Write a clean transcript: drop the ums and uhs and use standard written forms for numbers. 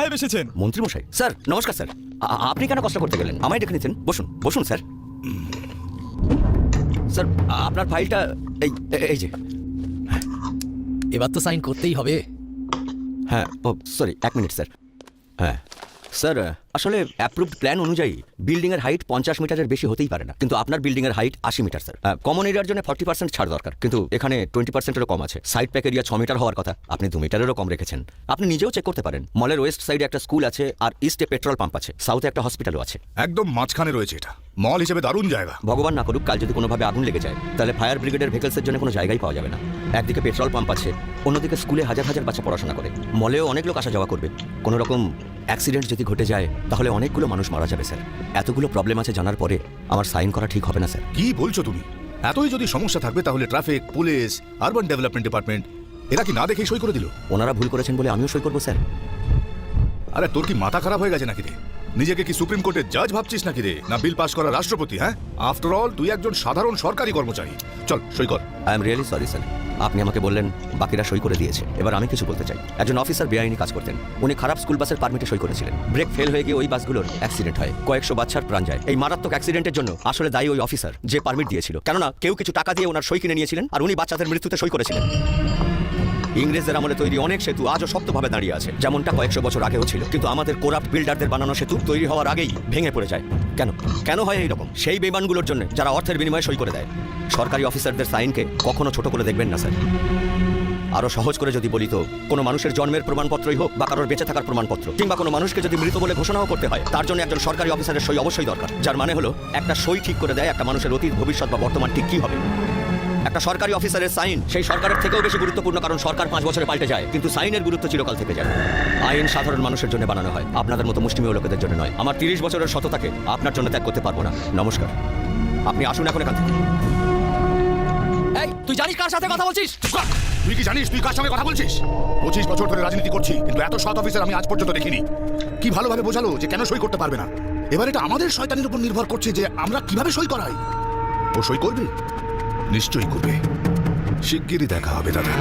সাহেব এসেছেন। মন্ত্রী মশাই, স্যার নমস্কার স্যার। আপনি কেন কষ্ট করতে গেলেন? আমায় ডেকে নিতেন। বসুন বসুন স্যার। স্যার আপনার ফাইলটা এই এই যে। এবার তো সাইন করতেই হবে। হ্যাঁ, ও সরি, 1 মিনিট স্যার। হ্যাঁ স্যার, আসলে অ্যাপ্রুভড প্ল্যান অনুযায়ী বিল্ডিংয়ের হাইট 50 মিটারের বেশি হতেই পারে না, কিন্তু আপনার বিল্ডিংয়ের হাইট 80 মিটার স্যার। কমন এরিয়ার জন্য 40% ছাড় দরকার, কিন্তু এখানে 20%-এরও কম আছে। সাইড প্যাক এরিয়া 6 মিটার হওয়ার কথা, আপনি 2 মিটারেরও কম রেখেছেন। আপনি নিজেও চেক করতে পারেন। মলের ওয়েস্ট সাইডে একটা স্কুল আছে, আর ইস্টে পেট্রোল পাম্প আছে, সাউথে একটা হসপিটালও আছে। একদম মাঝখানে রয়েছে এটা। মল হিসেবে দারুণ জায়গা। ভগবান না করুক কাল যদি কোনোভাবে আগুন লেগে যায়, তাহলে ফায়ার ব্রিগেডের ভেহিকলসের জন্য কোনো জায়গাই পাওয়া যাবে না। একদিকে পেট্রোল পাম্প আছে, অন্যদিকে স্কুলে হাজার হাজার বাচ্চা পড়াশোনা করে, মলেও অনেক লোক আসা যাওয়া করবে। কোনো রকম অ্যাক্সিডেন্ট যদি ঘটে যায় তাহলে অনেকগুলো মানুষ মারা যাবে স্যার। এতগুলো প্রবলেম আছে জানার পরে আমার সাইন করা ঠিক হবে না স্যার। কি বলছো তুমি? এতই যদি সমস্যা থাকবে তাহলে traffic, police, urban development department এরা কি না দেখেই সই করে দিল? ওনারা ভুল করেছেন বলে আমিও সই করবো স্যার? আরে তোর কি মাথা খারাপ হয়ে গেছে নাকি রে? নিজেকে কি সুপ্রিম কোর্টের জাজ ভাবছিস নাকি রে? না বিল পাস করা রাষ্ট্রপতি? হ্যাঁ, আফটার অল তুই একজন সাধারণ সরকারি কর্মচারী। চল সই কর। I am really sorry sir. আপনি আমাকে বললেন, বাকিরা সই করে দিয়েছে। এবার আমি কিছু বলতে চাই। একজন অফিসার বেআইনি কাজ করতেন। উনি খারাপ স্কুল বাসের পারমিটে সই করেছিলেন। ব্রেক ফেল হয়ে গিয়ে ওই বাসগুলোর অ্যাক্সিডেন্ট হয়, কয়েকশো বাচ্চার প্রাণ যায়। এই মারাত্মক অ্যাক্সিডেন্টের জন্য আসলে দায়ী ওই অফিসার যে পারমিট দিয়েছিল, কেননা কেউ কিছু টাকা দিয়ে ওনার সই কিনে নিয়েছিলেন, আর উনি বাচ্চাদের মৃত্যুতে সই করেছিলেন। ইংরেজদের আমলে তৈরি অনেক সেতু আজও শক্তভাবে দাঁড়িয়ে আছে, যেমনটা কয়েকশো বছর আগেও ছিল। কিন্তু আমাদের কোরাপ্ট বিল্ডারদের বানানো সেতু তৈরি হওয়ার আগেই ভেঙে পড়ে যায়। কেন কেন হয় এইরকম? সেই বেইমানগুলোর জন্য, যারা অর্থের বিনিময়ে সই করে দেয়। সরকারি অফিসারদের সাইনকে কখনো ছোট করে দেখবেন না স্যার। আরো সহজ করে যদি বলি তো, কোনো মানুষের জন্মের প্রমাণপত্রই হোক বা কারোর বেঁচে থাকার প্রমাণপত্র, কিংবা কোনো মানুষকে যদি মৃত বলে ঘোষণাও করতে হয়, তার জন্য একজন সরকারি অফিসারের সই অবশ্যই দরকার। যার মানে হলো একটা সই ঠিক করে দেয় একটা মানুষের অতীত, ভবিষ্যৎ বা বর্তমান ঠিক কি হবে। একটা সরকারি অফিসারের সাইন সেই সরকারের থেকেও বেশি গুরুত্বপূর্ণ, কারণ সরকার 5 বছরে পাল্টে যায়, কিন্তু সাইনের গুরুত্ব চিরকাল থেকে যায়। আইন সাধারণ মানুষের জন্য বানানো হয়, আপনাদের মতো মুষ্টিমেয় লোকেদের জন্য নয়। আমার 30 বছরের সততাকে আপনার জন্য ত্যাগ করতে পারবো না। নমস্কার, আপনি আসুন এখন এখান থেকে। এই তুই জানিস কার সাথে কথা বলছিস? তুই কি জানিস তুই কার সঙ্গে কথা বলছিস? 25 বছর ধরে রাজনীতি করছি, কিন্তু এত সৎ অফিসার আমি আজ পর্যন্ত দেখিনি। কি ভালোভাবে বোঝালো যে কেন সই করতে পারবে না। এবার এটা আমাদের শয়তানির উপর নির্ভর করছে যে আমরা কিভাবে সই করাই। ও সই করবে, নিশ্চয়ই করবে। শিগগিরই দেখা হবে দাদা।